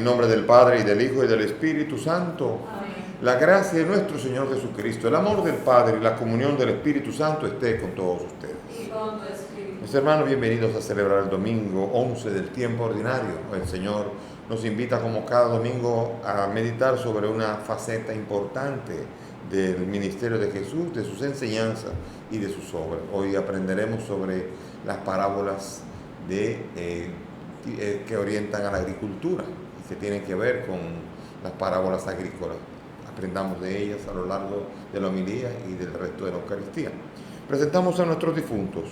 En nombre del Padre, y del Hijo, y del Espíritu Santo. Amén. La gracia de nuestro Señor Jesucristo, el amor del Padre y la comunión del Espíritu Santo esté con todos ustedes. Y con tu espíritu. Mis hermanos, bienvenidos a celebrar el domingo 11 del tiempo ordinario. El Señor nos invita como cada domingo a meditar sobre una faceta importante del ministerio de Jesús, de sus enseñanzas y de sus obras. Hoy aprenderemos sobre las parábolas que orientan a la agricultura y que tienen que ver con las parábolas agrícolas. Aprendamos de ellas a lo largo de la homilía y del resto de la Eucaristía. Presentamos a nuestros difuntos.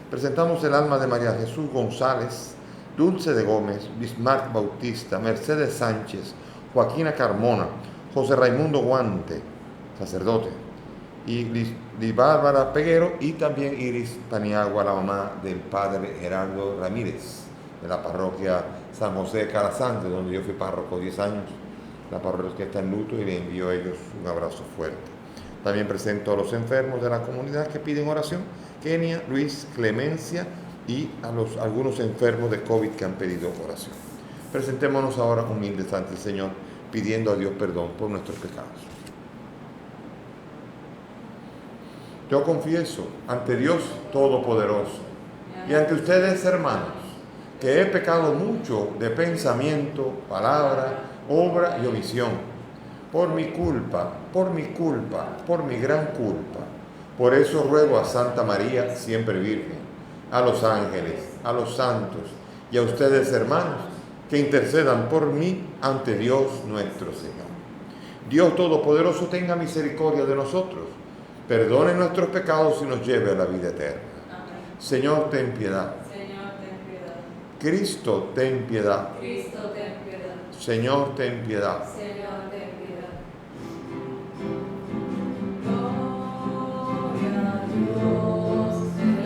Presentamos el alma de María Jesús González, Dulce de Gómez, Bismarck Bautista, Mercedes Sánchez, Joaquina Carmona, José Raimundo Guante, sacerdote, y Liz Bárbara Peguero, y también Iris Paniagua, la mamá del padre Gerardo Ramírez, de la parroquia San José de Calazante, donde yo fui párroco 10 años. La parroquia está en luto y le envío a ellos un abrazo fuerte. También presento a los enfermos de la comunidad que piden oración: Kenia, Luis, Clemencia, y a algunos enfermos de COVID que han pedido oración. Presentémonos ahora humildes ante el Señor, pidiendo a Dios perdón por nuestros pecados. Yo confieso ante Dios Todopoderoso y ante ustedes, hermanos, que he pecado mucho de pensamiento, palabra, obra y omisión, por mi culpa, por mi gran culpa. Por eso ruego a Santa María, siempre Virgen, a los ángeles, a los santos y a ustedes, hermanos, que intercedan por mí ante Dios nuestro Señor. Dios Todopoderoso tenga misericordia de nosotros, perdone nuestros pecados y nos lleve a la vida eterna. Amén. Señor, ten piedad. Señor, ten piedad. Cristo, ten piedad. Cristo, ten piedad. Señor, ten piedad. Señor, ten piedad. Gloria a Dios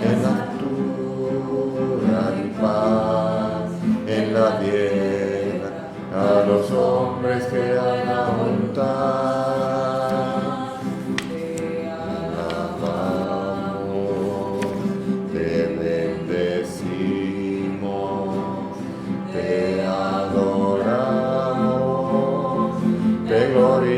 En la altura y paz, en la tierra, a los hombres que hagan voluntad. Te Alabamos, te bendecimos, te adoramos, te glorificamos.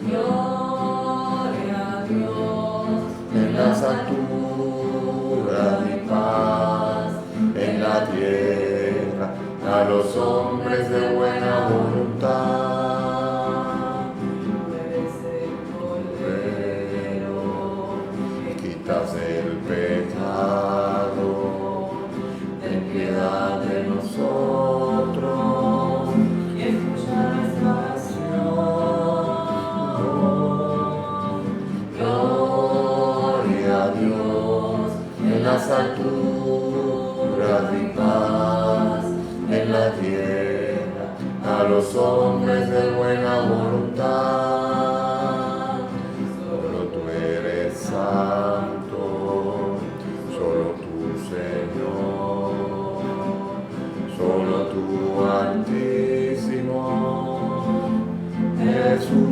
Gloria a Dios En las alturas y paz, en la tierra, a los hombres de buena voluntad. Tú eres el Cordero Que quitas el pecado, ten piedad de nosotros. y escucha nuestra oración. Gloria a Dios en las alturas y paz, en la tierra, a los hombres de buena voluntad. Solo tú eres santo, solo tú, Señor, solo tú, Altísimo, Jesucristo.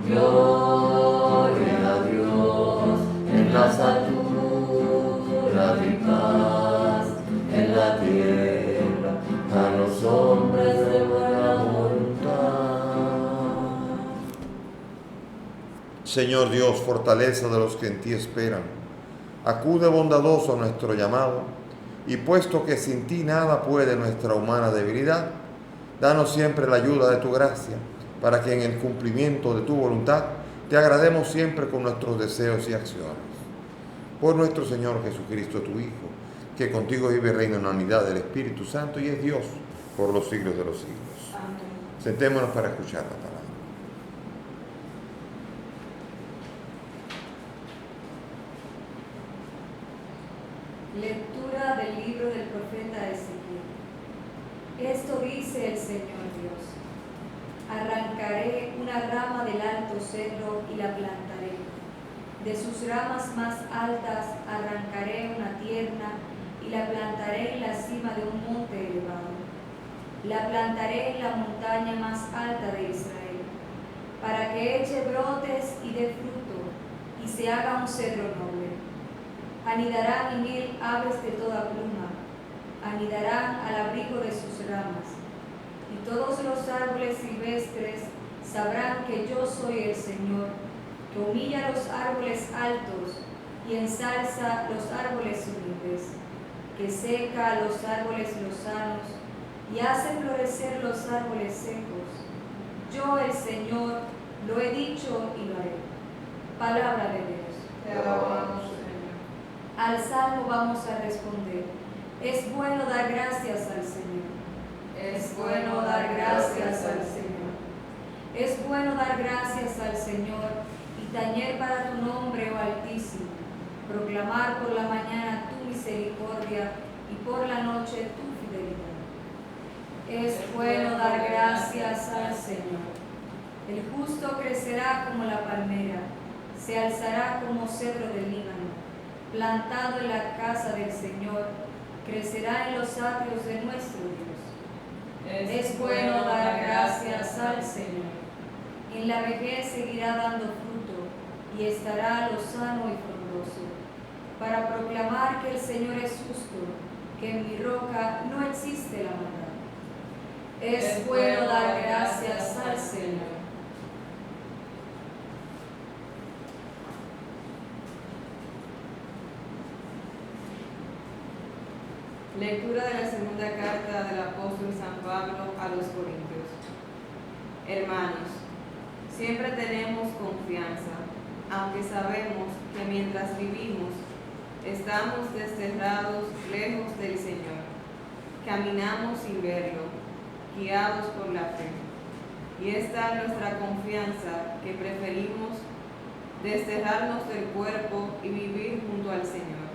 Gloria a Dios en las alturas y paz, en la tierra, a los hombres de buena voluntad. Señor Dios, fortaleza de los que en ti esperan, acude bondadoso a nuestro llamado, y puesto que sin ti nada puede nuestra humana debilidad, danos siempre la ayuda de tu gracia, para que en el cumplimiento de tu voluntad te agrademos siempre con nuestros deseos y acciones. Por nuestro Señor Jesucristo, tu Hijo, que contigo vive y reina en la unidad del Espíritu Santo y es Dios por los siglos de los siglos. Amén. Sentémonos para escuchar la palabra. Lectura del libro del profeta Ezequiel. Esto dice el Señor Dios: arrancaré una rama del alto cedro y la plantaré. De sus ramas más altas arrancaré una tierna y la plantaré en la cima de un monte elevado. La plantaré en la montaña más alta de Israel, para que eche brotes y dé fruto, y se haga un cedro noble. Anidarán en él aves de toda pluma, anidarán al abrigo de sus ramas. Y todos los árboles silvestres sabrán que yo soy el Señor, que humilla los árboles altos y ensalza los árboles humildes, que seca a los árboles lozanos y hace florecer los árboles secos. Yo, el Señor, lo he dicho y lo haré. Palabra de Dios. Te alabamos, Señor. Al salmo vamos a responder: es bueno dar gracias al Señor. Es bueno dar gracias al Señor. Es bueno dar gracias al Señor y tañer para tu nombre, oh Altísimo, proclamar por la mañana tu misericordia y por la noche tu fidelidad. Es bueno dar gracias al Señor. El justo crecerá como la palmera, se alzará como cedro del Líbano, plantado en la casa del Señor, crecerá en los atrios de nuestro Dios. Es bueno dar gracias al Señor. En la vejez seguirá dando fruto y estará lozano y frondoso, para proclamar que el Señor es justo, que en mi roca no existe la maldad. Es bueno dar gracias al Señor. Lectura de la segunda carta del apóstol San Pablo a los Corintios. Hermanos, siempre tenemos confianza, aunque sabemos que mientras vivimos estamos desterrados lejos del Señor. Caminamos sin verlo, guiados por la fe. Y esta es nuestra confianza, que preferimos desterrarnos del cuerpo y vivir junto al Señor.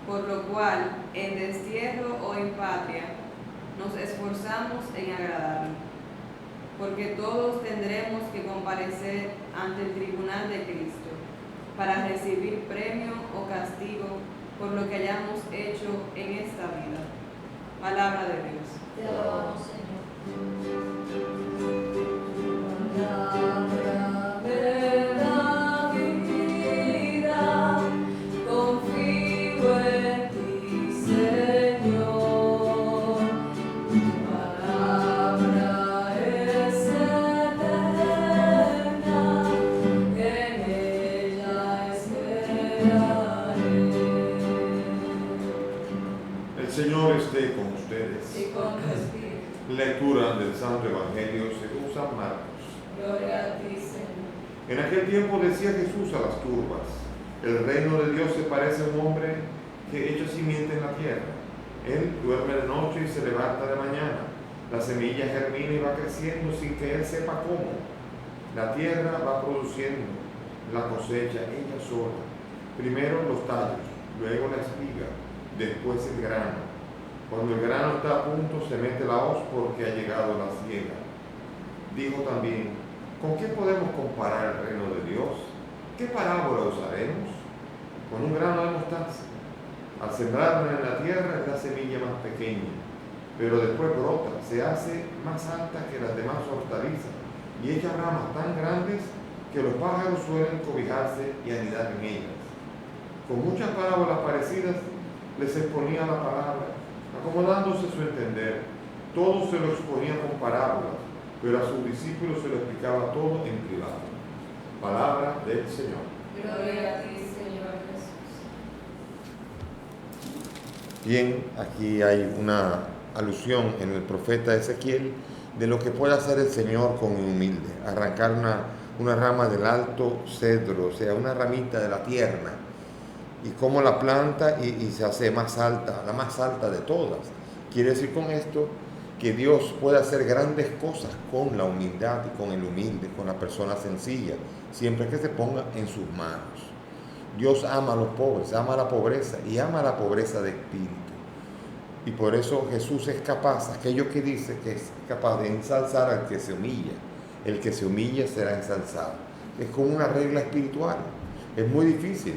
Por lo cual, en destierro o en patria, nos esforzamos en agradarlo, porque todos tendremos que comparecer ante el tribunal de Cristo, para recibir premio o castigo por lo que hayamos hecho en esta vida. Palabra de Dios. Te alabamos, Señor. El Señor esté con ustedes. Y con tu espíritu. Lectura del Santo Evangelio según San Marcos. Gloria a ti, Señor. En aquel tiempo decía Jesús a las turbas: el reino de Dios se parece a un hombre que echa simiente en la tierra. Él duerme de noche y se levanta de mañana. La semilla germina y va creciendo sin que él sepa cómo. La tierra va produciendo la cosecha ella sola. Primero los tallos, luego la espiga, después el grano. Cuando el grano está a punto, se mete la hoz porque ha llegado la siega. Dijo también: ¿con qué podemos comparar el reino de Dios? ¿Qué parábola usaremos? Con un grano de mostaza. Al sembrarla en la tierra es la semilla más pequeña, pero después brota, se hace más alta que las demás hortalizas y echa ramas tan grandes que los pájaros suelen cobijarse y anidar en ellas. Con muchas parábolas parecidas les exponía la palabra, acomodándose su entender. Todo se lo exponía con parábolas, pero a sus discípulos se lo explicaba todo en privado. Palabra del Señor. Gloria a ti, Señor Jesús. Bien, aquí hay una alusión en el profeta Ezequiel de lo que puede hacer el Señor con un humilde: arrancar una rama del alto cedro, o sea, una ramita de la tierna, y cómo la planta y se hace más alta, la más alta de todas. Quiere decir con esto que Dios puede hacer grandes cosas con la humildad y con el humilde, con la persona sencilla, siempre que se ponga en sus manos. Dios ama a los pobres, ama la pobreza y ama la pobreza de espíritu. Y por eso Jesús es capaz, aquello que dice que es capaz de ensalzar al que se humilla. El que se humilla será ensalzado. Es como una regla espiritual. Es muy difícil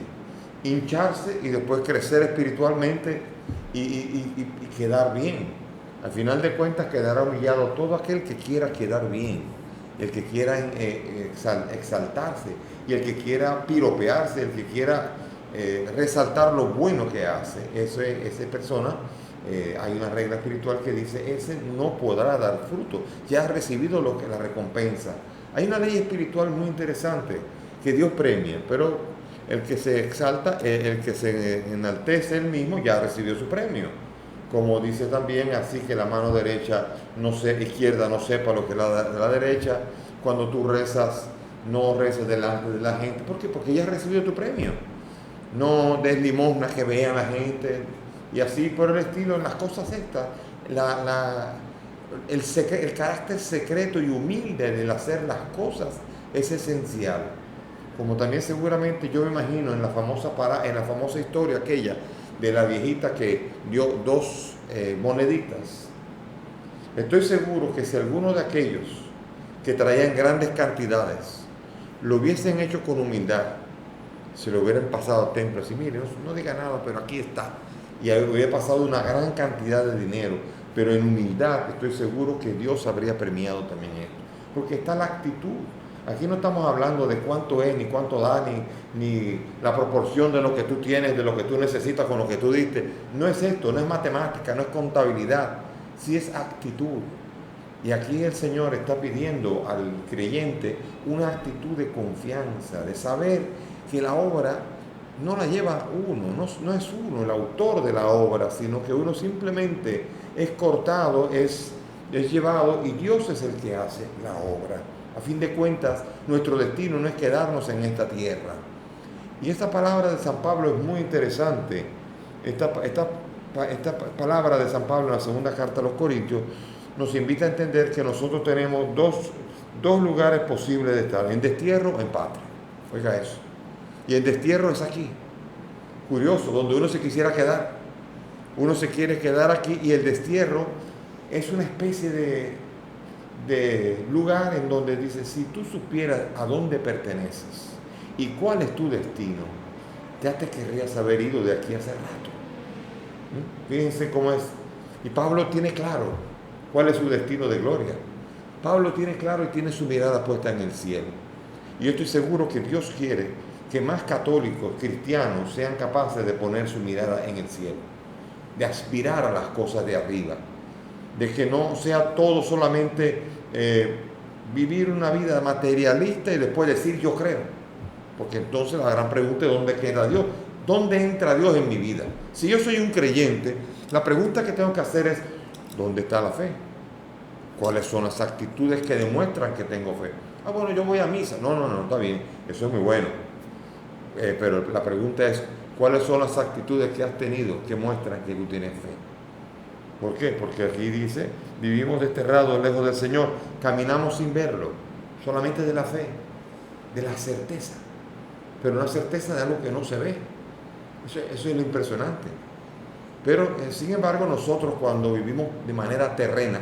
hincharse y después crecer espiritualmente y quedar bien. Al final de cuentas quedará humillado todo aquel que quiera quedar bien, el que quiera exaltarse y el que quiera piropearse, el que quiera resaltar lo bueno que hace, esa persona, hay una regla espiritual que dice, ese no podrá dar fruto, ya ha recibido la recompensa. Hay una ley espiritual muy interesante que Dios premia, pero el que se exalta, el que se enaltece él mismo, ya recibió su premio. Como dice también, así que la mano izquierda no sepa lo que la derecha. Cuando tú rezas, no reces delante de la gente. ¿Por qué? Porque ya has recibido tu premio. No des limosna que vean la gente. Y así por el estilo, en las cosas estas, el carácter secreto y humilde del hacer las cosas es esencial. Como también seguramente yo me imagino en la famosa historia aquella de la viejita que dio 2 moneditas. Estoy seguro que si alguno de aquellos que traían grandes cantidades lo hubiesen hecho con humildad, se lo hubieran pasado al templo así, mire, no diga nada, pero aquí está. Y hubiera pasado una gran cantidad de dinero, pero en humildad estoy seguro que Dios habría premiado también esto. Porque está la actitud. Aquí no estamos hablando de cuánto es, ni cuánto da, ni la proporción de lo que tú tienes, de lo que tú necesitas con lo que tú diste. No es esto, no es matemática, no es contabilidad, sí es actitud. Y aquí el Señor está pidiendo al creyente una actitud de confianza, de saber que la obra no la lleva uno, no es uno el autor de la obra, sino que uno simplemente es cortado, es llevado, y Dios es el que hace la obra. A fin de cuentas, nuestro destino no es quedarnos en esta tierra. Y esta palabra de San Pablo es muy interesante. Esta palabra de San Pablo en la segunda carta a los Corintios nos invita a entender que nosotros tenemos dos lugares posibles de estar, en destierro o en patria. Oiga eso. Y el destierro es aquí. Curioso, donde uno se quisiera quedar. Uno se quiere quedar aquí, y el destierro es una especie de lugar en donde dice, si tú supieras a dónde perteneces y cuál es tu destino, ya te querrías haber ido de aquí hace rato. Fíjense cómo es. Y Pablo tiene claro cuál es su destino de gloria. Pablo tiene claro y tiene su mirada puesta en el cielo. Y yo estoy seguro que Dios quiere que más católicos, cristianos, sean capaces de poner su mirada en el cielo, de aspirar a las cosas de arriba, de que no sea todo solamente vivir una vida materialista y después decir yo creo. Porque entonces la gran pregunta es ¿dónde queda Dios? ¿Dónde entra Dios en mi vida? Si yo soy un creyente, la pregunta que tengo que hacer es ¿dónde está la fe? ¿Cuáles son las actitudes que demuestran que tengo fe? Bueno, yo voy a misa. No, está bien, eso es muy bueno. Pero la pregunta es ¿cuáles son las actitudes que has tenido que muestran que tú tienes fe? ¿Por qué? Porque aquí dice, vivimos desterrados lejos del Señor, caminamos sin verlo, solamente de la fe, de la certeza, pero una certeza de algo que no se ve. Eso es lo impresionante. Pero, sin embargo, nosotros cuando vivimos de manera terrena,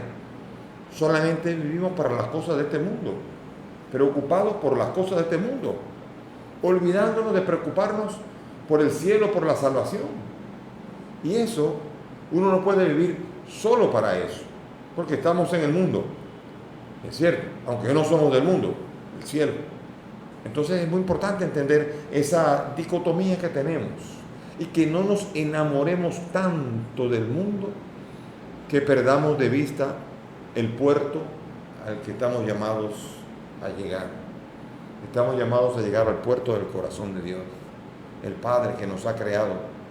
solamente vivimos para las cosas de este mundo, preocupados por las cosas de este mundo, olvidándonos de preocuparnos por el cielo, por la salvación. Y eso, uno no puede vivir solo para eso, porque estamos en el mundo, es cierto, aunque no somos del mundo, el cielo. Entonces es muy importante entender esa dicotomía que tenemos y que no nos enamoremos tanto del mundo que perdamos de vista el puerto al que estamos llamados a llegar. Estamos llamados a llegar al puerto del corazón de Dios, el Padre que nos ha creado.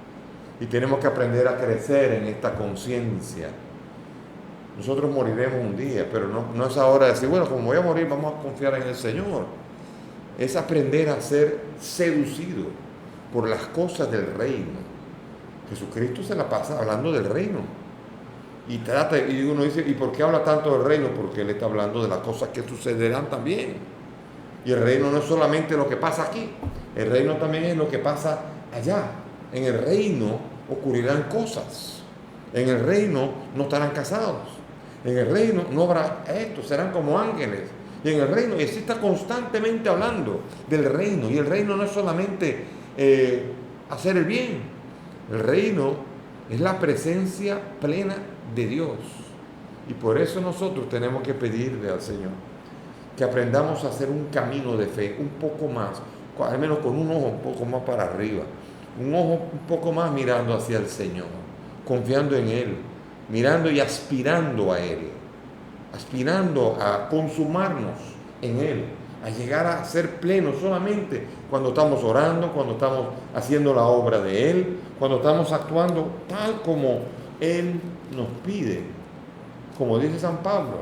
Y tenemos que aprender a crecer en esta conciencia. Nosotros moriremos un día, pero no es ahora decir, bueno, como voy a morir, vamos a confiar en el Señor. Es aprender a ser seducido por las cosas del reino. Jesucristo se la pasa hablando del reino. Y uno dice, ¿y por qué habla tanto del reino? Porque Él está hablando de las cosas que sucederán también. Y el reino no es solamente lo que pasa aquí, el reino también es lo que pasa allá. En el reino ocurrirán cosas. En el reino no estarán casados. En el reino no habrá esto, serán como ángeles. Y en el reino, y así está constantemente hablando del reino. Y el reino no es solamente hacer el bien. El reino es la presencia plena de Dios. Y por eso nosotros tenemos que pedirle al Señor que aprendamos a hacer un camino de fe un poco más, al menos con un ojo un poco más para arriba, un ojo un poco más mirando hacia el Señor, confiando en Él, mirando y aspirando a Él, aspirando a consumarnos en Él, a llegar a ser plenos solamente cuando estamos orando, cuando estamos haciendo la obra de Él, cuando estamos actuando tal como Él nos pide. Como dice San Pablo,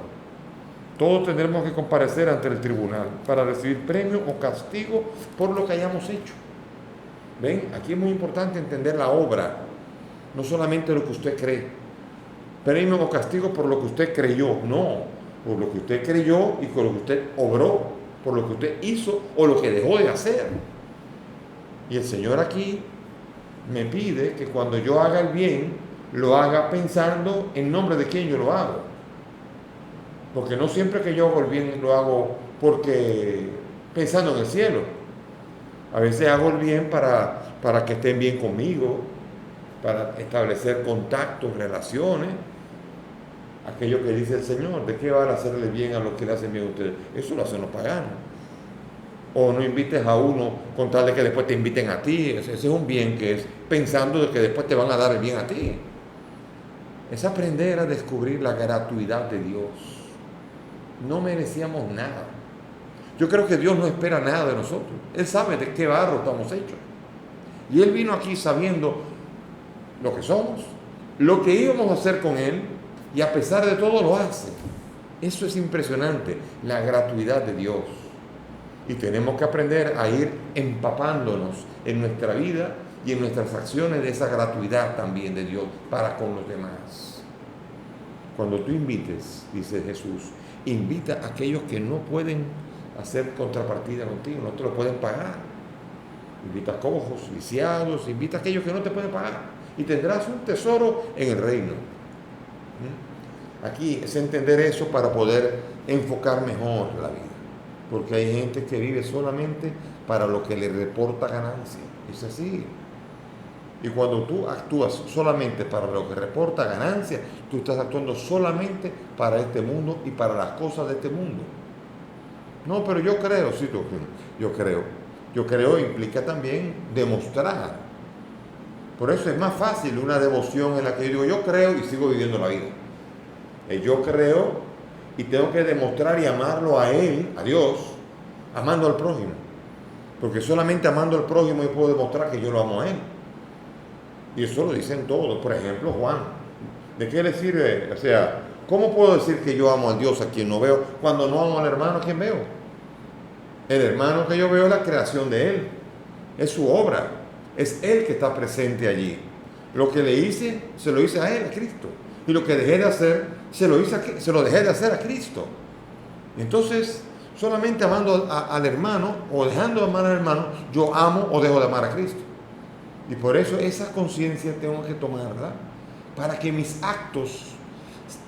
todos tendremos que comparecer ante el tribunal para recibir premio o castigo por lo que hayamos hecho. ¿Ven? Aquí es muy importante entender la obra, no solamente lo que usted cree. Premio o castigo por lo que usted creyó, no, por lo que usted creyó y por lo que usted obró, por lo que usted hizo o lo que dejó de hacer. Y el Señor aquí me pide que cuando yo haga el bien, lo haga pensando en nombre de quién yo lo hago. Porque no siempre que yo hago el bien lo hago porque pensando en el cielo. A veces hago el bien para que estén bien conmigo, para establecer contactos, relaciones. Aquello que dice el Señor, ¿de qué van a hacerle bien a los que le hacen bien a ustedes? Eso lo hacen los paganos. O no invites a uno con tal de que después te inviten a ti. Ese es un bien que es pensando de que después te van a dar el bien a ti. Es aprender a descubrir la gratuidad de Dios. No merecíamos nada. Yo creo que Dios no espera nada de nosotros. Él sabe de qué barro estamos hechos. Y Él vino aquí sabiendo lo que somos, lo que íbamos a hacer con Él, y a pesar de todo lo hace. Eso es impresionante, la gratuidad de Dios. Y tenemos que aprender a ir empapándonos en nuestra vida y en nuestras acciones de esa gratuidad también de Dios para con los demás. Cuando tú invites, dice Jesús, invita a aquellos que no pueden hacer contrapartida contigo, no te lo pueden pagar. Invita a cojos, lisiados, invita a aquellos que no te pueden pagar y tendrás un tesoro en el reino. Aquí es entender eso para poder enfocar mejor la vida, porque hay gente que vive solamente para lo que le reporta ganancia. Es así. Y cuando tú actúas solamente para lo que reporta ganancia, tú estás actuando solamente para este mundo y para las cosas de este mundo. No, pero yo creo, sí, yo creo. Yo creo implica también demostrar. Por eso es más fácil una devoción en la que yo digo, yo creo y sigo viviendo la vida. Yo creo y tengo que demostrar y amarlo a Él, a Dios, amando al prójimo. Porque solamente amando al prójimo yo puedo demostrar que yo lo amo a Él. Y eso lo dicen todos. Por ejemplo, Juan. ¿De qué le sirve? O sea, ¿cómo puedo decir que yo amo a Dios a quien no veo cuando no amo al hermano a quien veo? El hermano que yo veo es la creación de Él. Es su obra. Es Él que está presente allí. Lo que le hice, se lo hice a Él, a Cristo. Y lo que dejé de hacer, se lo dejé de hacer a Cristo. Entonces, solamente amando al hermano o dejando de amar al hermano, yo amo o dejo de amar a Cristo. Y por eso esa conciencia tengo que tomarla para que mis actos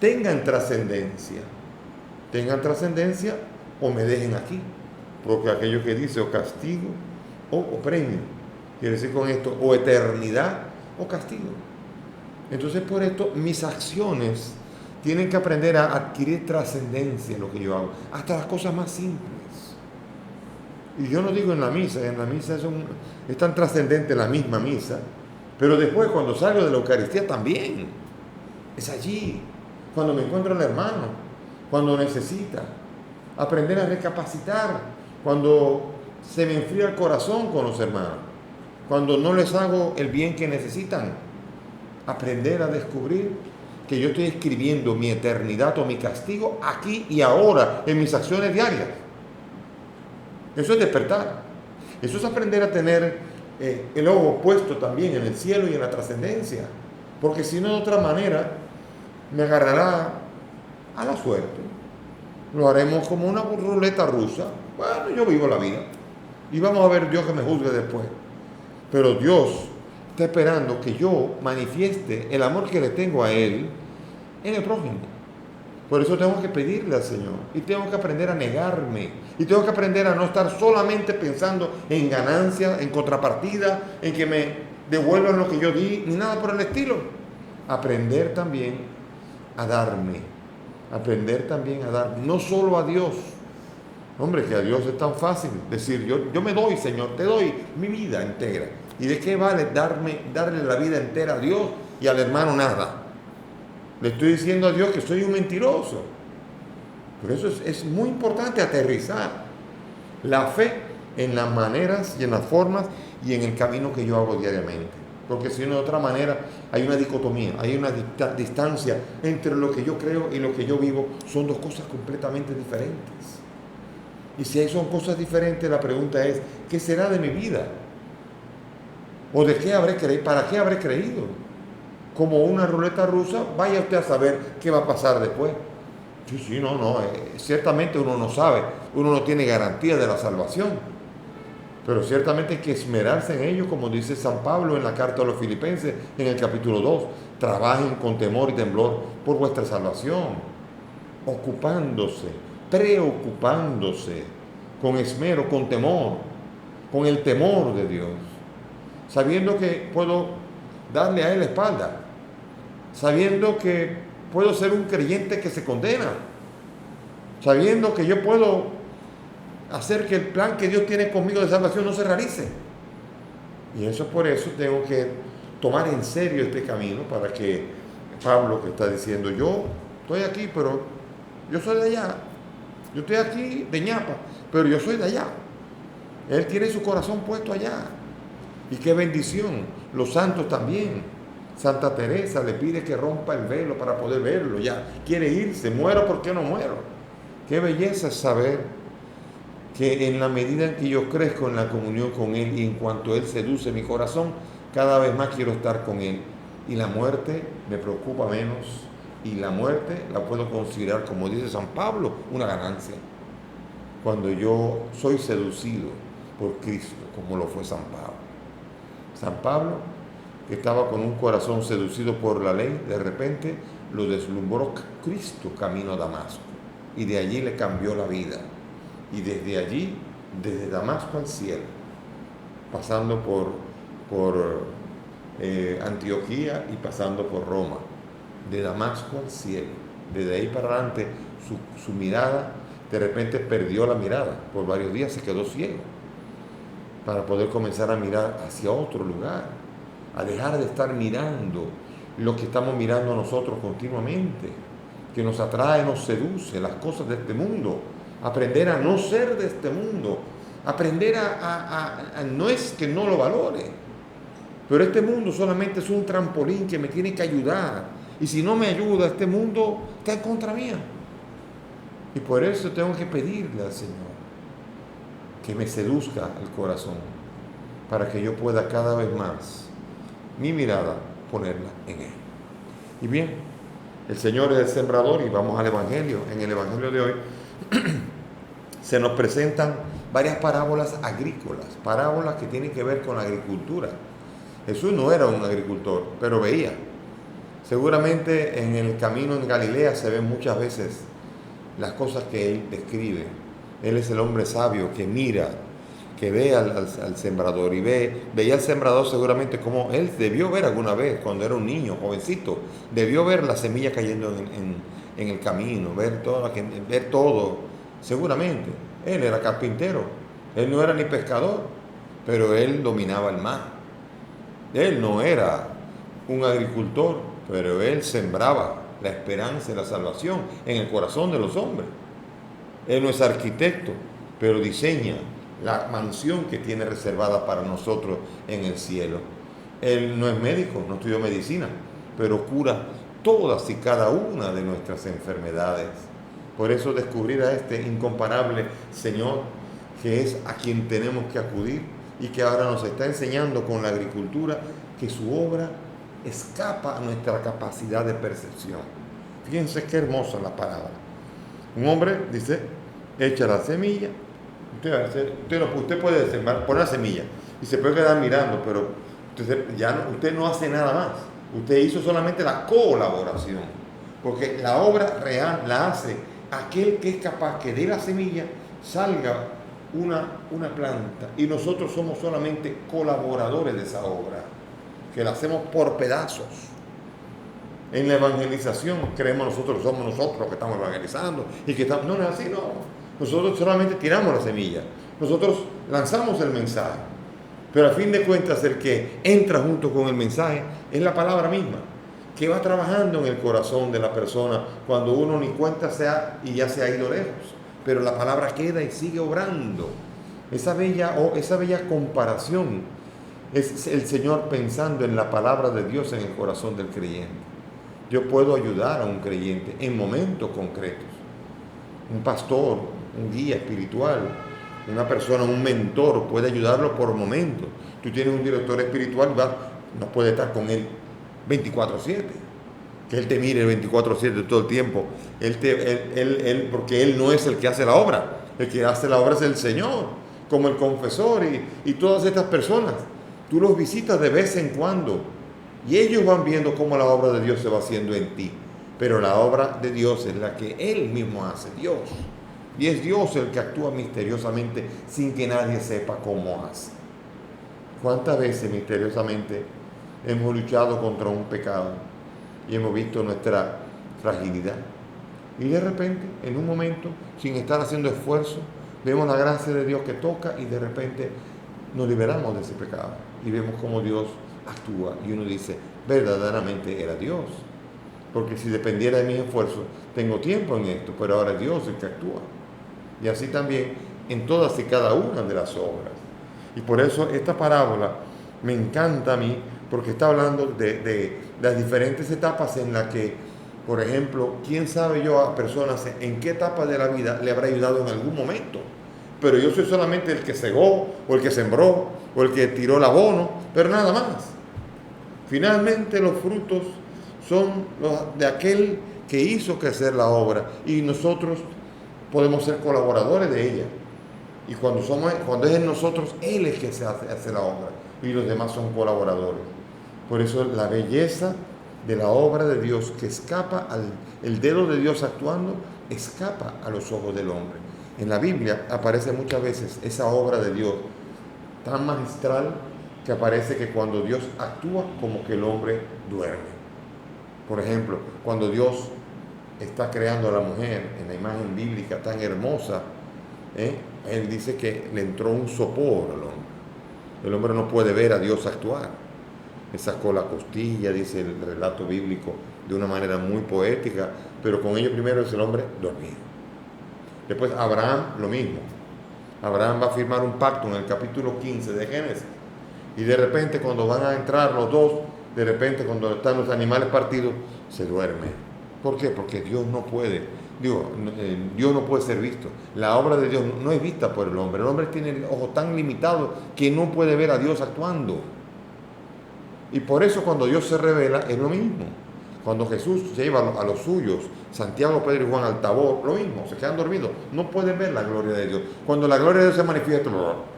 tengan trascendencia. Tengan trascendencia o me dejen aquí. Porque aquello que dice o castigo o premio. Quiere decir con esto o eternidad o castigo. Entonces por esto mis acciones tienen que aprender a adquirir trascendencia en lo que yo hago. Hasta las cosas más simples. Y yo no digo en la misa es tan trascendente la misma misa, pero después cuando salgo de la Eucaristía también, es allí, cuando me encuentro al hermano, cuando necesita, aprender a recapacitar, cuando se me enfría el corazón con los hermanos, cuando no les hago el bien que necesitan, aprender a descubrir que yo estoy escribiendo mi eternidad o mi castigo aquí y ahora en mis acciones diarias. Eso es despertar. Eso es aprender a tener el ojo puesto también en el cielo y en la trascendencia. Porque si no, de otra manera, me agarrará a la suerte. Lo haremos como una ruleta rusa. Bueno, yo vivo la vida. Y vamos a ver Dios que me juzgue después. Pero Dios está esperando que yo manifieste el amor que le tengo a Él en el prójimo. Por eso tengo que pedirle al Señor y tengo que aprender a negarme y tengo que aprender a no estar solamente pensando en ganancia, en contrapartida, en que me devuelvan lo que yo di, ni nada por el estilo. Aprender también a darme, no solo a Dios. Hombre, que a Dios es tan fácil decir, yo me doy, Señor, te doy mi vida entera. ¿Y de qué vale darle la vida entera a Dios y al hermano nada? Le estoy diciendo a Dios que soy un mentiroso. Por eso es muy importante aterrizar la fe en las maneras y en las formas y en el camino que yo hago diariamente. Porque si no, de otra manera, hay una dicotomía, hay una distancia entre lo que yo creo y lo que yo vivo. Son dos cosas completamente diferentes. Y si son cosas diferentes, la pregunta es, ¿qué será de mi vida? ¿O de qué habré creído? ¿Para qué habré creído? Como una ruleta rusa, vaya usted a saber qué va a pasar después. Sí, ciertamente uno no sabe, uno no tiene garantía de la salvación. Pero ciertamente hay que esmerarse en ello, como dice San Pablo en la carta a los Filipenses, en el capítulo 2. Trabajen con temor y temblor por vuestra salvación, ocupándose, preocupándose, con esmero, con temor, con el temor de Dios, sabiendo que puedo darle a Él la espalda, sabiendo que puedo ser un creyente que se condena, sabiendo que yo puedo hacer que el plan que Dios tiene conmigo de salvación no se realice. Y eso por eso tengo que tomar en serio este camino, para que Pablo, que está diciendo, yo estoy aquí, pero yo soy de allá. Yo estoy aquí de ñapa, pero yo soy de allá. Él tiene su corazón puesto allá. Y qué bendición. Los santos también. Santa Teresa le pide que rompa el velo para poder verlo. Ya quiere irse. Muero porque no muero. Qué belleza es saber que en la medida en que yo crezco en la comunión con Él y en cuanto Él seduce mi corazón, cada vez más quiero estar con Él. Y la muerte me preocupa menos. Y la muerte la puedo considerar, como dice San Pablo, una ganancia. Cuando yo soy seducido por Cristo, como lo fue San Pablo. San Pablo, que estaba con un corazón seducido por la ley, de repente lo deslumbró Cristo camino a Damasco. Y de allí le cambió la vida. Y desde allí, desde Damasco al cielo, pasando por Antioquía y pasando por Roma, de Damasco al cielo, desde ahí para adelante, su mirada, de repente perdió la mirada, por varios días se quedó ciego, para poder comenzar a mirar hacia otro lugar, a dejar de estar mirando lo que estamos mirando nosotros continuamente, que nos atrae, nos seduce, las cosas de este mundo. Aprender a no ser de este mundo, aprender a no es que no lo valore, pero este mundo solamente es un trampolín que me tiene que ayudar, y si no me ayuda, este mundo está en contra mía, y por eso tengo que pedirle al Señor que me seduzca el corazón, para que yo pueda cada vez más mi mirada ponerla en Él. Y bien, el Señor es el sembrador, y vamos al Evangelio. En el Evangelio de hoy se nos presentan varias parábolas agrícolas, parábolas que tienen que ver con la agricultura. Jesús no era un agricultor, pero veía. Seguramente en el camino en Galilea se ven muchas veces las cosas que Él describe. Él es el hombre sabio que mira, que ve al sembrador, y veía al sembrador seguramente como Él debió ver alguna vez cuando era un niño, jovencito. Debió ver la semilla cayendo en el camino, ver todo. Seguramente, Él era carpintero, Él no era ni pescador, pero Él dominaba el mar. Él no era un agricultor, pero Él sembraba la esperanza y la salvación en el corazón de los hombres. Él no es arquitecto, pero diseña la mansión que tiene reservada para nosotros en el cielo. Él no es médico, no estudió medicina, pero cura todas y cada una de nuestras enfermedades. Por eso descubrir a este incomparable Señor, que es a quien tenemos que acudir, y que ahora nos está enseñando con la agricultura que su obra escapa a nuestra capacidad de percepción. Fíjense qué hermosa la palabra. Un hombre dice, echa la semilla, usted puede poner la semilla y se puede quedar mirando, pero usted no hace nada más. Usted hizo solamente la colaboración, porque la obra real la hace aquel que es capaz que de la semilla salga una planta, y nosotros somos solamente colaboradores de esa obra, que la hacemos por pedazos. En la evangelización creemos nosotros, somos nosotros que estamos evangelizando y que estamos... No es así, no. Nosotros solamente tiramos la semilla, nosotros lanzamos el mensaje, Pero al fin de cuentas el que entra junto con el mensaje es la palabra misma, que va trabajando en el corazón de la persona cuando uno ni cuenta sea y ya se ha ido lejos. Pero la palabra queda y sigue obrando. Esa bella comparación es el Señor pensando en la palabra de Dios en el corazón del creyente. Yo puedo ayudar a un creyente en momentos concretos. Un pastor, un guía espiritual, una persona, un mentor puede ayudarlo por momentos. Tú tienes un director espiritual, no puede estar con él 24/7. Que él te mire 24/7 todo el tiempo. Porque él no es el que hace la obra. El que hace la obra es el Señor, como el confesor y todas estas personas. Tú los visitas de vez en cuando y ellos van viendo cómo la obra de Dios se va haciendo en ti. Pero la obra de Dios es la que Él mismo hace, Dios. Y es Dios el que actúa misteriosamente sin que nadie sepa cómo hace. ¿Cuántas veces misteriosamente hemos luchado contra un pecado y hemos visto nuestra fragilidad? Y de repente, en un momento, sin estar haciendo esfuerzo, vemos la gracia de Dios que toca y de repente nos liberamos de ese pecado. Y vemos cómo Dios actúa. Y uno dice, verdaderamente era Dios. Porque si dependiera de mis esfuerzos, tengo tiempo en esto, pero ahora es Dios el que actúa. Y así también en todas y cada una de las obras. Y por eso esta parábola me encanta a mí, porque está hablando de las diferentes etapas en las que, por ejemplo, quién sabe yo a personas en qué etapa de la vida le habrá ayudado en algún momento. Pero yo soy solamente el que segó, o el que sembró, o el que tiró el abono, pero nada más. Finalmente los frutos son los de aquel que hizo crecer la obra y nosotros podemos ser colaboradores de ella. Y cuando es en nosotros, Él es que se hace la obra y los demás son colaboradores. Por eso la belleza de la obra de Dios que escapa el dedo de Dios actuando, escapa a los ojos del hombre. En la Biblia aparece muchas veces esa obra de Dios tan magistral que aparece que cuando Dios actúa como que el hombre duerme. Por ejemplo, cuando Dios está creando a la mujer en la imagen bíblica tan hermosa, Él dice que le entró un sopor al hombre. El hombre no puede ver a Dios actuar. Le sacó la costilla, dice el relato bíblico, de una manera muy poética, pero con ello primero es el hombre dormido. Después Abraham, lo mismo. Abraham va a firmar un pacto en el capítulo 15 de Génesis. Y de repente cuando van a entrar los dos, de repente cuando están los animales partidos, se duerme. ¿Por qué? Porque Dios no puede ser visto. La obra de Dios no es vista por el hombre. El hombre tiene el ojo tan limitado que no puede ver a Dios actuando. Y por eso cuando Dios se revela es lo mismo. Cuando Jesús lleva a los suyos, Santiago, Pedro y Juan al Tabor, lo mismo, se quedan dormidos, no pueden ver la gloria de Dios. Cuando la gloria de Dios se manifiesta,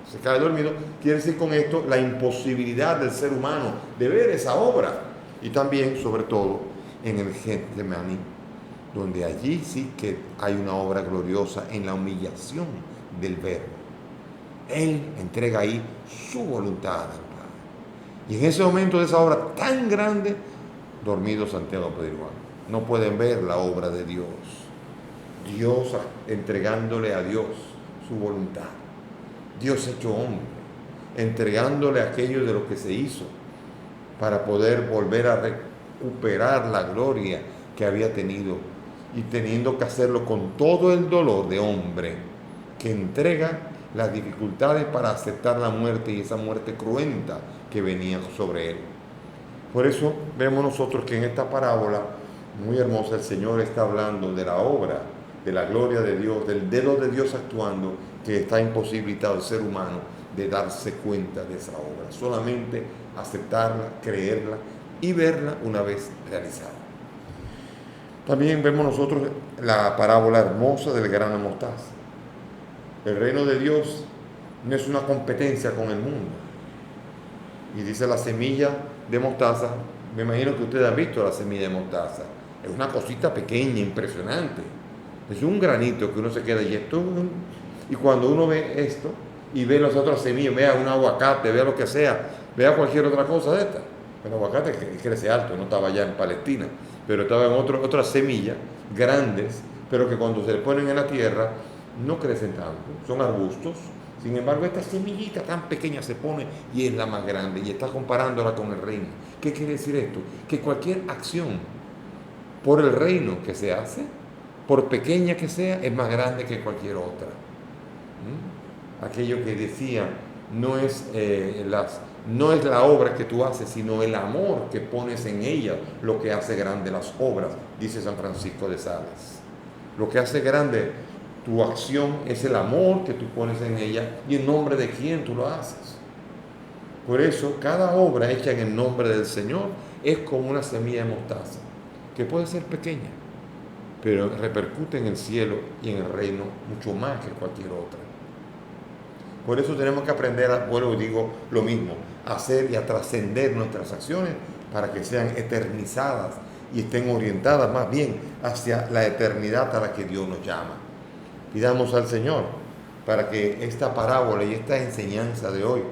se cae dormido, quiere decir con esto la imposibilidad del ser humano de ver esa obra. Y también, sobre todo, en el Getsemaní, donde allí sí que hay una obra gloriosa en la humillación del Verbo. Él entrega ahí su voluntad al Padre. Y en ese momento de esa obra tan grande, dormido Santiago, Pedro y Juan, no pueden ver la obra de Dios. Dios entregándole a Dios su voluntad. Dios hecho hombre, entregándole aquello de lo que se hizo para poder volver a recuperar la gloria que había tenido y teniendo que hacerlo con todo el dolor de hombre que entrega las dificultades para aceptar la muerte y esa muerte cruenta que venía sobre él. Por eso vemos nosotros que en esta parábola muy hermosa el Señor está hablando de la obra, de la gloria de Dios, del dedo de Dios actuando, que está imposibilitado el ser humano de darse cuenta de esa obra, solamente aceptarla, creerla y verla una vez realizada. También vemos nosotros la parábola hermosa del grano de mostaza. El reino de Dios no es una competencia con el mundo. Y dice la semilla de mostaza, me imagino que ustedes han visto la semilla de mostaza. Es una cosita pequeña, impresionante. Es un granito que uno se queda y cuando uno ve esto y ve las otras semillas, vea un aguacate, vea lo que sea, vea cualquier otra cosa de esta. El aguacate crece alto, no estaba allá en Palestina, pero estaba en otras semillas grandes, pero que cuando se le ponen en la tierra no crecen tanto. Son arbustos, Sin embargo, esta semillita tan pequeña se pone y es la más grande, y está comparándola con el reino. ¿Qué quiere decir esto? Que cualquier acción por el reino que se hace, por pequeña que sea, es más grande que cualquier otra. Aquello que decía, no es la obra que tú haces, sino el amor que pones en ella lo que hace grande las obras, dice San Francisco de Sales. Lo que hace grande tu acción es el amor que tú pones en ella y en nombre de quién tú lo haces. Por eso, cada obra hecha en el nombre del Señor es como una semilla de mostaza, que puede ser pequeña, pero repercute en el cielo y en el reino mucho más que cualquier otra. Por eso tenemos que aprender, vuelvo y digo lo mismo, a hacer y a trascender nuestras acciones para que sean eternizadas y estén orientadas más bien hacia la eternidad a la que Dios nos llama. Pidamos al Señor para que esta parábola y esta enseñanza de hoy,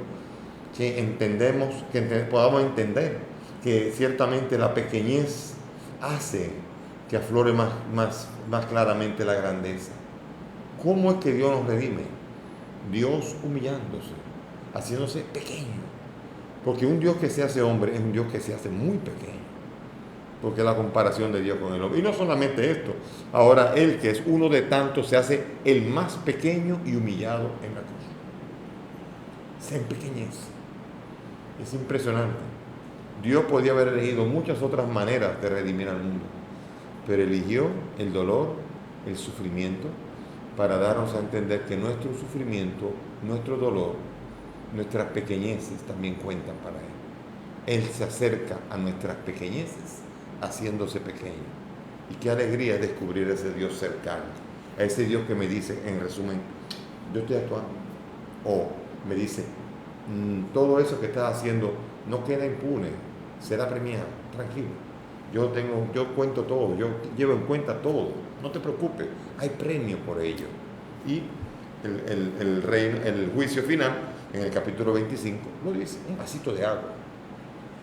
podamos entender que ciertamente la pequeñez hace que aflore más claramente la grandeza. ¿Cómo es que Dios nos redime? Dios humillándose, haciéndose pequeño. Porque un Dios que se hace hombre es un Dios que se hace muy pequeño. Porque es la comparación de Dios con el hombre. Y no solamente esto, ahora Él, que es uno de tantos, se hace el más pequeño y humillado en la cruz. Se empequeñece. Es impresionante. Dios podía haber elegido muchas otras maneras de redimir al mundo, pero eligió el dolor, el sufrimiento, para darnos a entender que nuestro sufrimiento, nuestro dolor, nuestras pequeñeces también cuentan para Él. Él se acerca a nuestras pequeñeces haciéndose pequeño. Y qué alegría es descubrir a ese Dios cercano, a ese Dios que me dice, en resumen, yo estoy actuando. O me dice, todo eso que estás haciendo no queda impune, será premiado, tranquilo. Yo cuento todo, yo llevo en cuenta todo, no te preocupes, hay premio por ello. Y el juicio final, en el capítulo 25, lo dice, un vasito de agua,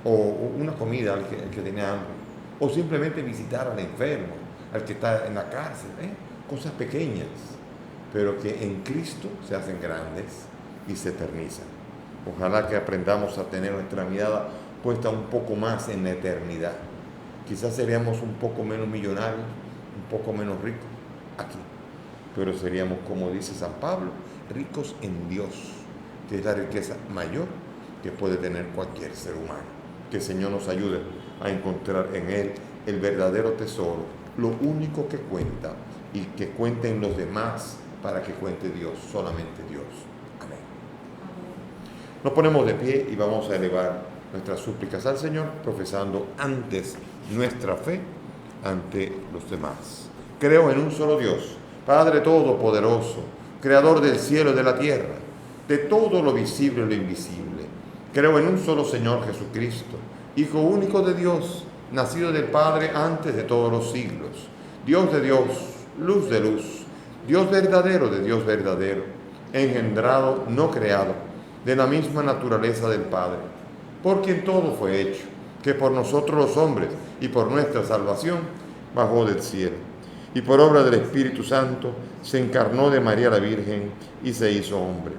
o una comida al que tenía hambre, o simplemente visitar al enfermo, al que está en la cárcel, cosas pequeñas, pero que en Cristo se hacen grandes y se eternizan. Ojalá que aprendamos a tener nuestra mirada puesta un poco más en la eternidad. Quizás seríamos un poco menos millonarios, un poco menos ricos aquí, pero seríamos, como dice San Pablo, ricos en Dios, que es la riqueza mayor que puede tener cualquier ser humano. Que el Señor nos ayude a encontrar en Él el verdadero tesoro, lo único que cuenta, y que cuenten los demás para que cuente Dios, solamente Dios. Amén. Nos ponemos de pie y vamos a elevar nuestras súplicas al Señor, profesando antes nuestra fe ante los demás. Creo en un solo Dios, Padre Todopoderoso, Creador del cielo y de la tierra, de todo lo visible y lo invisible. Creo en un solo Señor Jesucristo, Hijo único de Dios, nacido del Padre antes de todos los siglos, Dios de Dios, luz de luz, Dios verdadero de Dios verdadero, engendrado, no creado, de la misma naturaleza del Padre, por quien todo fue hecho, que por nosotros los hombres y por nuestra salvación bajó del cielo, y por obra del Espíritu Santo se encarnó de María la Virgen y se hizo hombre,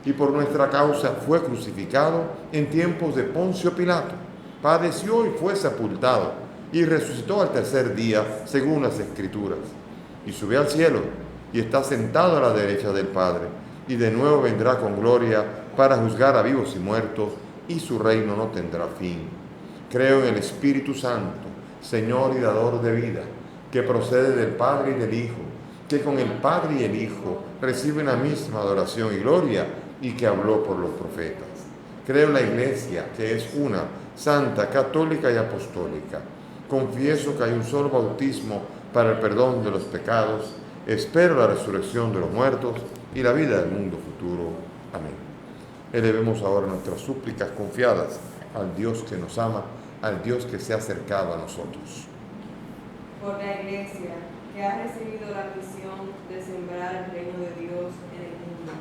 y por nuestra causa fue crucificado en tiempos de Poncio Pilato, padeció y fue sepultado, y resucitó al tercer día, según las Escrituras, y subió al cielo, y está sentado a la derecha del Padre, y de nuevo vendrá con gloria para juzgar a vivos y muertos, y su reino no tendrá fin. Creo en el Espíritu Santo, Señor y dador de vida, que procede del Padre y del Hijo, que con el Padre y el Hijo reciben la misma adoración y gloria, y que habló por los profetas. Creo en la Iglesia, que es una, santa, católica y apostólica. Confieso que hay un solo bautismo para el perdón de los pecados. Espero la resurrección de los muertos y la vida del mundo futuro. Amén. Elevemos ahora nuestras súplicas confiadas al Dios que nos ama, al Dios que se ha acercado a nosotros. Por la Iglesia, que ha recibido la misión de sembrar el reino de Dios en el mundo,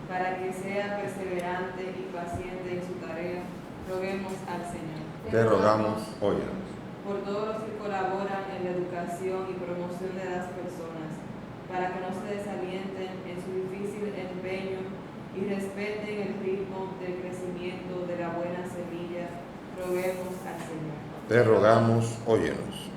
para que sea perseverante y paciente en su tarea, roguemos al Señor. Te rogamos, óyenos. Por todos los que colaboran en la educación y promoción de las personas, para que no se desalienten en su difícil empeño y respeten el ritmo del crecimiento de la buena semilla, roguemos al Señor. Te rogamos, óyenos.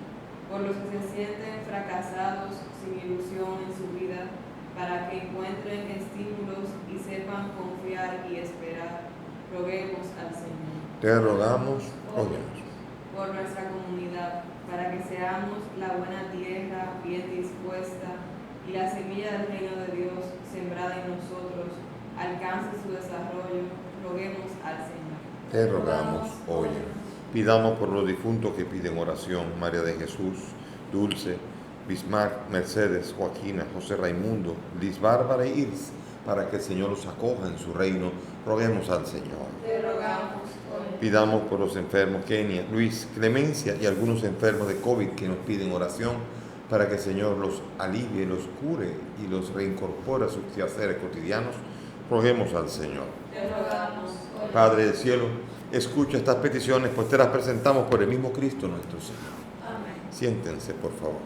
Por los que se sienten fracasados, sin ilusión en su vida, para que encuentren estímulos y sepan confiar y esperar, roguemos al Señor. Te rogamos, óyenos. Por nuestra comunidad, para que seamos la buena tierra bien dispuesta y la semilla del reino de Dios sembrada en nosotros alcance su desarrollo, roguemos al Señor. Te rogamos, óyenos. Pidamos por los difuntos que piden oración: María de Jesús, Dulce, Bismarck, Mercedes, Joaquina, José Raimundo, Liz Bárbara e Iris, para que el Señor los acoja en su reino, roguemos al Señor. Te rogamos. Pidamos por los enfermos Kenia, Luis, Clemencia y algunos enfermos de COVID que nos piden oración para que el Señor los alivie, los cure y los reincorpore a sus quehaceres cotidianos, roguemos al Señor. Te rogamos. Padre del cielo, escucha estas peticiones, pues te las presentamos por el mismo Cristo nuestro Señor. Amén. Siéntense, por favor.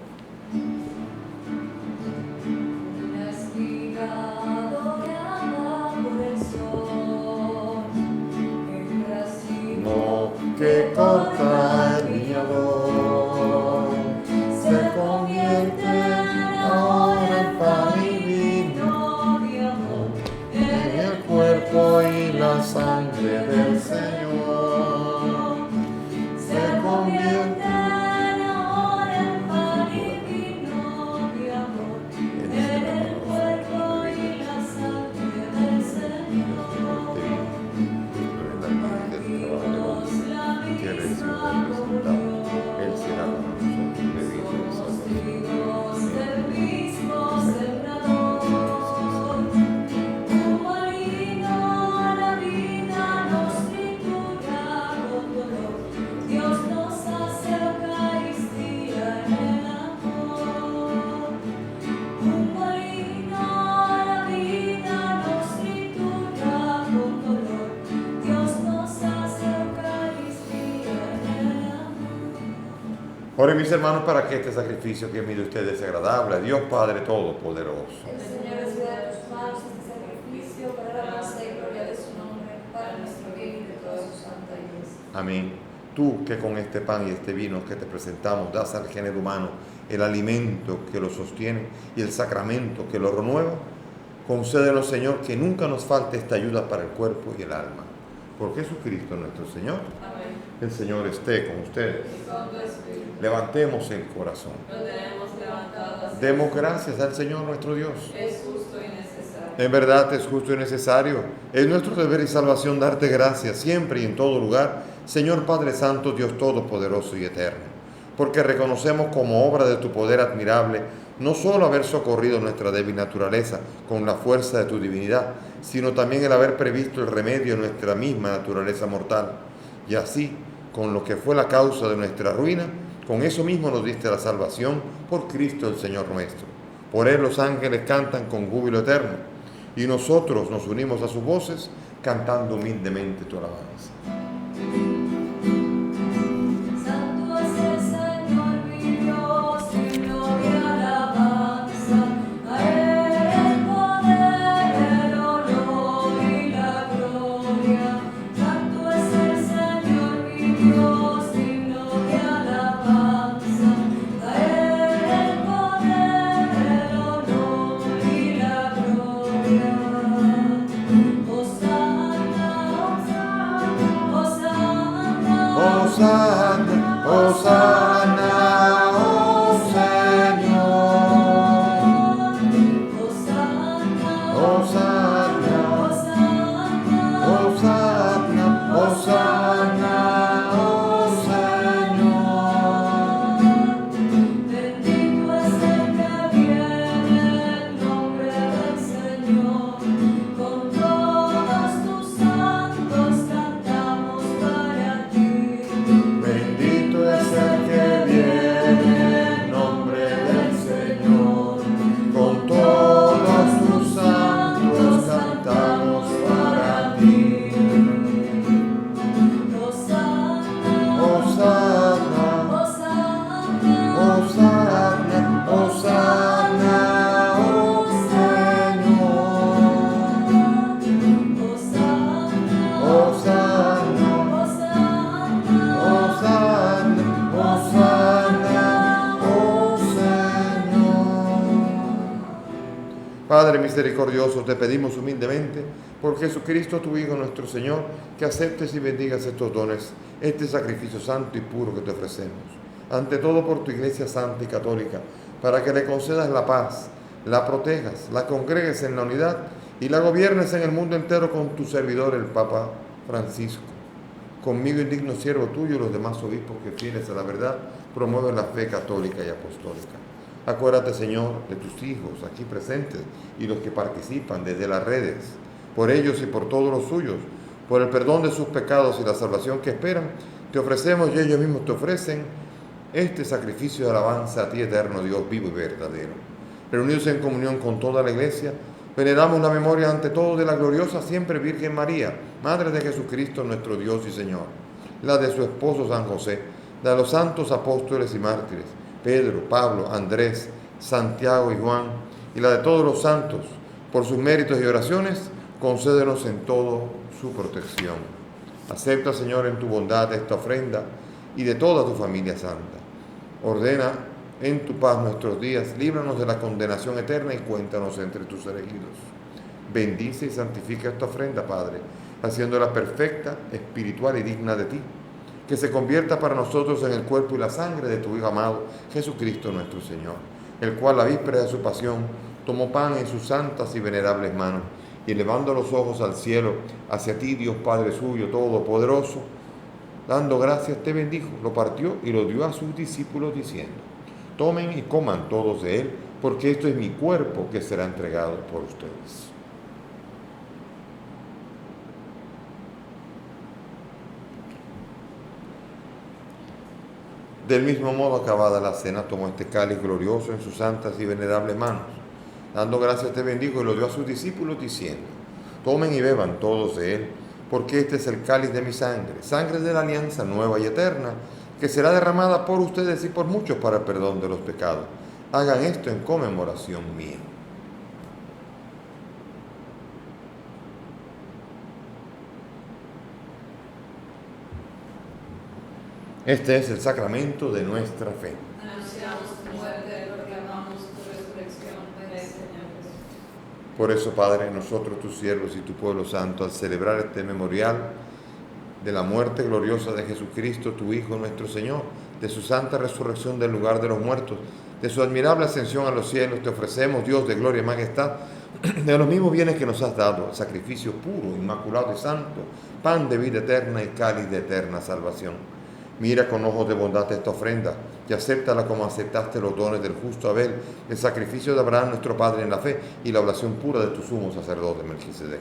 Que corta el viñador se convierte ahora en pan y vino de amor, en el cuerpo y la sangre del Señor. Se convierte ahora en pan y vino de amor, en el cuerpo y la sangre del Señor. Que reciba el resultado, Él será para nosotros bendito y salvación. del mismo sembrador, un marino la vida nos tritura con dolor, Dios nos hace Eucaristía en el amor. Un marino la vida nos tritura con dolor, Dios nos hace Eucaristía en el amor. Oren, mis hermanos, para que este sacrificio que mire ustedes es agradable a Dios Padre Todopoderoso. El Señor reciba de tus manos este sacrificio para la alabanza y gloria de su nombre, para nuestro bien y de toda su santa iglesia. Amén. Tú que con este pan y este vino que te presentamos das al género humano el alimento que lo sostiene y el sacramento que lo renueva, concédenos, Señor, que nunca nos falte esta ayuda para el cuerpo y el alma. Por Jesucristo nuestro Señor. Amén. El Señor esté con ustedes. Y con tu espíritu. Levantemos el corazón. Lo tenemos levantado así. Demos gracias al Señor nuestro Dios. Es justo y necesario. En verdad es justo y necesario. Es nuestro deber y salvación darte gracias siempre y en todo lugar, Señor Padre Santo, Dios Todopoderoso y Eterno, porque reconocemos como obra de tu poder admirable no solo haber socorrido nuestra débil naturaleza con la fuerza de tu divinidad, sino también el haber previsto el remedio a nuestra misma naturaleza mortal. Y así, con lo que fue la causa de nuestra ruina, con eso mismo nos diste la salvación por Cristo el Señor nuestro. Por Él los ángeles cantan con júbilo eterno, y nosotros nos unimos a sus voces, cantando humildemente tu alabanza. Santo es el Señor mi Dios, mi gloria y alabanza, a Él el poder, el honor y la gloria. Santo es el Señor mi Dios, mi gloria y alabanza, a Él el poder, el honor y la gloria. Hosanna, Hosanna, oh Señor. Hosanna, Hosanna, Hosanna, Hosanna, oh Señor. bendito es el que viene en nombre del Señor. Con todos tus santos cantamos para ti. Bendito es el misericordioso, te pedimos humildemente, por Jesucristo tu Hijo nuestro Señor, que aceptes y bendigas estos dones, este sacrificio santo y puro que te ofrecemos. Ante todo por tu Iglesia santa y católica, para que le concedas la paz, la protejas, la congregues en la unidad y la gobiernes en el mundo entero con tu servidor, el Papa Francisco. Conmigo, indigno siervo tuyo, y los demás obispos que fieles a la verdad promueven la fe católica y apostólica. Acuérdate, Señor, de tus hijos aquí presentes y los que participan desde las redes, por ellos y por todos los suyos, por el perdón de sus pecados y la salvación que esperan. Te ofrecemos y ellos mismos te ofrecen este sacrificio de alabanza a ti, eterno Dios vivo y verdadero. Reunidos en comunión con toda la Iglesia, veneramos la memoria ante todo de la gloriosa siempre Virgen María, Madre de Jesucristo nuestro Dios y Señor, la de su esposo San José, la de los santos apóstoles y mártires, Pedro, Pablo, Andrés, Santiago y Juan, y la de todos los santos. Por sus méritos y oraciones, concédenos en todo su protección. Acepta, Señor, en tu bondad esta ofrenda y de toda tu familia santa. Ordena en tu paz nuestros días, líbranos de la condenación eterna y cuéntanos entre tus elegidos. Bendice y santifica esta ofrenda, Padre, haciéndola perfecta, espiritual y digna de ti, que se convierta para nosotros en el cuerpo y la sangre de tu Hijo amado, Jesucristo nuestro Señor, el cual la víspera de su pasión tomó pan en sus santas y venerables manos, y elevando los ojos al cielo, hacia ti, Dios Padre suyo, todopoderoso, dando gracias te bendijo, lo partió y lo dio a sus discípulos diciendo: tomen y coman todos de él, porque esto es mi cuerpo que será entregado por ustedes. Del mismo modo, acabada la cena, tomó este cáliz glorioso en sus santas y venerables manos. Dando gracias te bendijo y lo dio a sus discípulos diciendo: tomen y beban todos de él, porque este es el cáliz de mi sangre, sangre de la alianza nueva y eterna, que será derramada por ustedes y por muchos para el perdón de los pecados. Hagan esto en conmemoración mía. Este es el sacramento de nuestra fe. Anunciamos tu muerte, proclamamos tu resurrección. Ven, Señor Jesús. Por eso, Padre, nosotros, tus siervos y tu pueblo santo, al celebrar este memorial de la muerte gloriosa de Jesucristo, tu Hijo nuestro Señor, de su santa resurrección del lugar de los muertos, de su admirable ascensión a los cielos, te ofrecemos, Dios de gloria y majestad, de los mismos bienes que nos has dado, sacrificio puro, inmaculado y santo, pan de vida eterna y cáliz de eterna salvación. Mira con ojos de bondad esta ofrenda y acéptala como aceptaste los dones del justo Abel, el sacrificio de Abraham nuestro Padre en la fe y la oración pura de tu sumo sacerdote Melquisedec.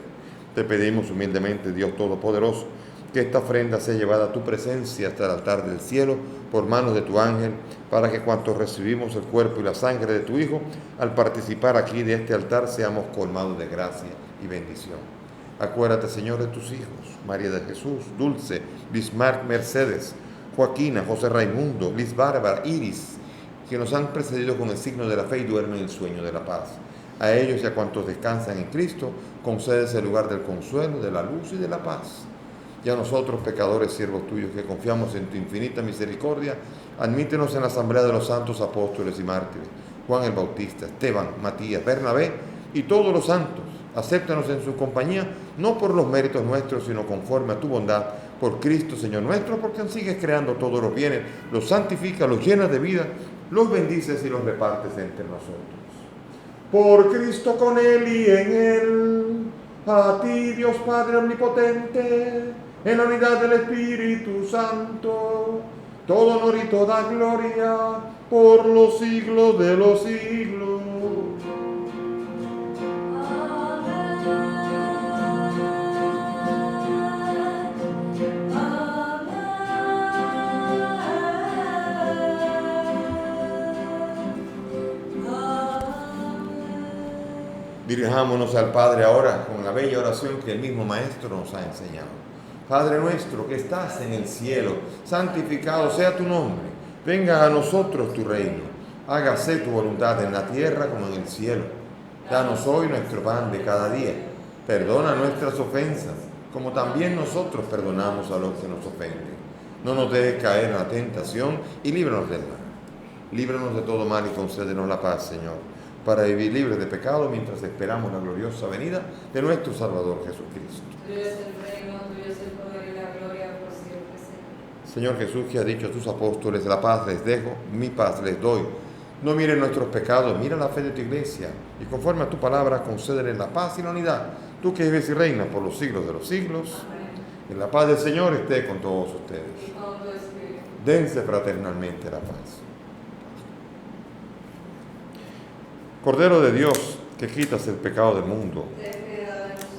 Te pedimos humildemente, Dios Todopoderoso, que esta ofrenda sea llevada a tu presencia hasta el altar del cielo por manos de tu ángel, para que cuantos recibimos el cuerpo y la sangre de tu Hijo, al participar aquí de este altar, seamos colmados de gracia y bendición. Acuérdate, Señor, de tus hijos, María de Jesús, Dulce, Bismarck, Mercedes, Joaquina, José Raimundo, Liz Bárbara, Iris, que nos han precedido con el signo de la fe y duermen el sueño de la paz. A ellos y a cuantos descansan en Cristo, concedes el lugar del consuelo, de la luz y de la paz. Y a nosotros, pecadores, siervos tuyos, que confiamos en tu infinita misericordia, admítenos en la asamblea de los santos apóstoles y mártires, Juan el Bautista, Esteban, Matías, Bernabé y todos los santos. Acéptanos en su compañía, no por los méritos nuestros, sino conforme a tu bondad, por Cristo, Señor nuestro, porque sigues creando todos los bienes, los santificas, los llenas de vida, los bendices y los repartes entre nosotros. Por Cristo, con Él y en Él, a ti, Dios Padre omnipotente, en la unidad del Espíritu Santo, todo honor y toda gloria, por los siglos de los siglos. Dirijámonos al Padre ahora con la bella oración que el mismo Maestro nos ha enseñado. Padre nuestro que estás en el cielo, santificado sea tu nombre. Venga a nosotros tu reino. Hágase tu voluntad en la tierra como en el cielo. Danos hoy nuestro pan de cada día. Perdona nuestras ofensas, como también nosotros perdonamos a los que nos ofenden. No nos dejes caer en la tentación y líbranos del mal. Líbranos de todo mal y concédenos la paz, Señor. para vivir libres de pecado mientras esperamos la gloriosa venida de nuestro Salvador Jesucristo. Tuyo es el reino, tuyo es el poder y la gloria por siempre, Señor. Señor Jesús, que has dicho a tus apóstoles, la paz les dejo, mi paz les doy. No miren nuestros pecados, mira la fe de tu iglesia, y conforme a tu palabra, concédele la paz y la unidad. Tú que vives y reinas por los siglos de los siglos, Amén. que la paz del Señor esté con todos ustedes. Y con tu espíritu. Dense fraternalmente la paz. Cordero de Dios, que quitas el pecado del mundo. Ten piedad de nosotros.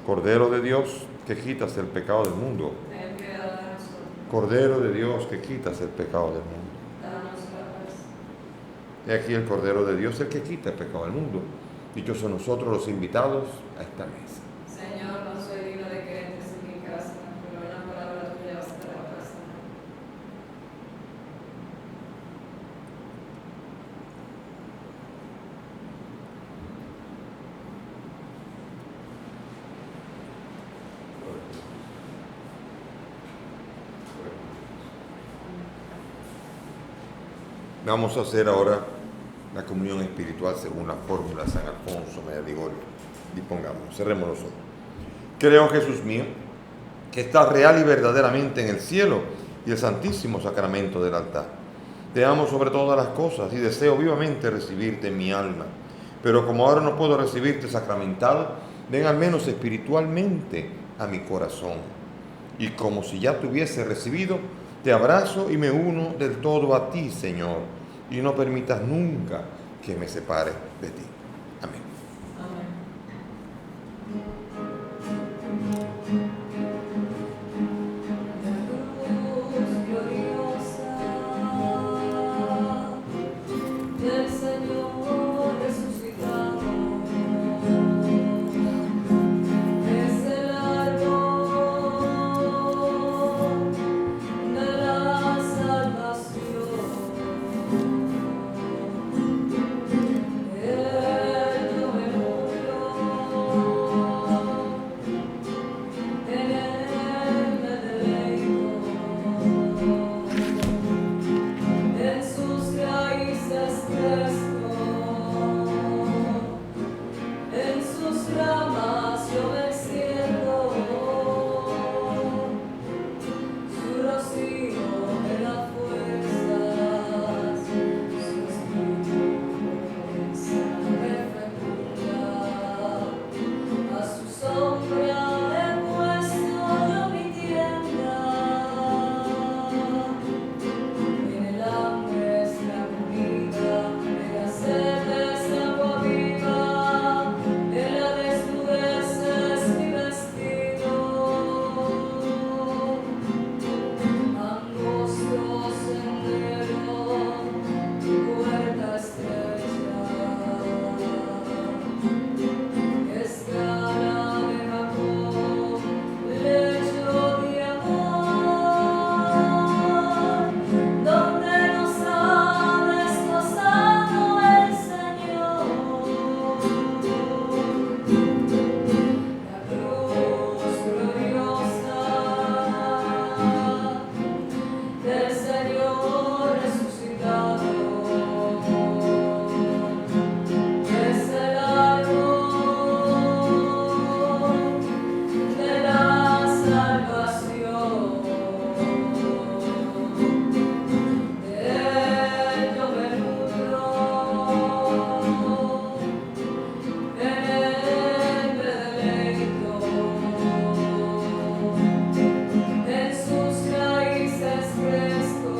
Cordero de Dios, que quitas el pecado del mundo. Ten piedad de nosotros. Cordero de Dios, que quitas el pecado del mundo. Danos la paz. He aquí el Cordero de Dios, el que quita el pecado del mundo. Dichosos nosotros los invitados a esta mesa. Señor, no soy digno de que entres en mi casa, pero una palabra tuya bastará para sanar. Vamos a hacer ahora la comunión espiritual según la fórmula de San Alfonso María Ligorio. Dispongamos, cerremos los ojos. Creo, Jesús mío, que estás real y verdaderamente en el cielo y el santísimo sacramento del altar. Te amo sobre todas las cosas y deseo vivamente recibirte en mi alma. Pero como ahora no puedo recibirte sacramentado, ven al menos espiritualmente a mi corazón. Y como si ya te hubiese recibido, te abrazo y me uno del todo a ti, Señor, y no permitas nunca que me separe de ti. Amén. Amén. La cruz gloriosa del Señor resucitado es el árbol de la salvación. Él no me murió, en él me deleito, en sus raíces crezco, en sus ramas yo me extiendo, su rocío me da fuerzas, su espíritu me fecunda, a su sombra he puesto yo mi tienda, en el hambre es la comida, en la sed es agua viva, en la desnudez es mi vestido, angosto sendero, puerta estrecha, escala de Jacob, lecho de amor, donde nos ha desposado el Señor. La cruz gloriosa del Señor resucitado es el árbol de la salvación. De él yo me nutro, en él me deleito, en sus raíces crezco,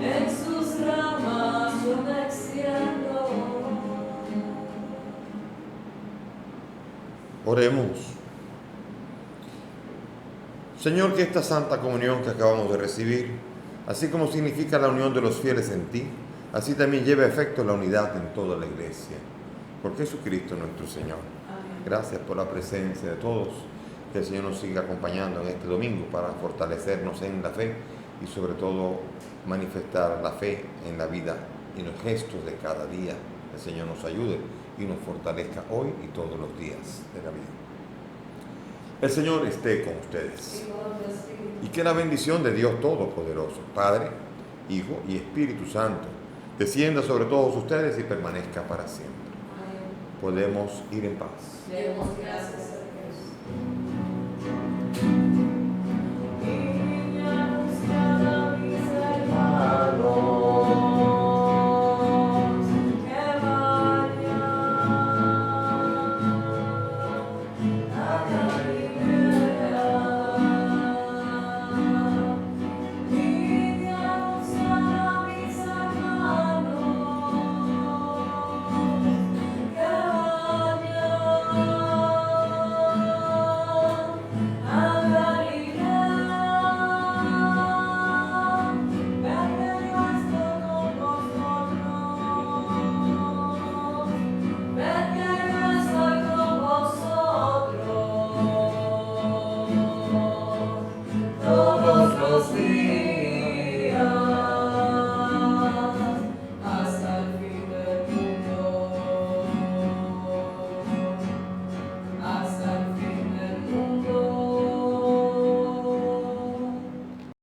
en sus ramas yo me extiendo. Oremos. Señor, que esta santa comunión que acabamos de recibir, así como significa la unión de los fieles en ti, así también lleve a efecto la unidad en toda la iglesia. Por Jesucristo nuestro Señor. Amén. Gracias por la presencia de todos. Que el Señor nos siga acompañando en este domingo para fortalecernos en la fe y sobre todo manifestar la fe en la vida y en los gestos de cada día. El Señor nos ayude y nos fortalezca hoy y todos los días de la vida. El Señor esté con ustedes. Y con tu espíritu. Y que la bendición de Dios Todopoderoso, Padre, Hijo y Espíritu Santo, descienda sobre todos ustedes y permanezca para siempre. Amén. Podemos ir en paz. Demos gracias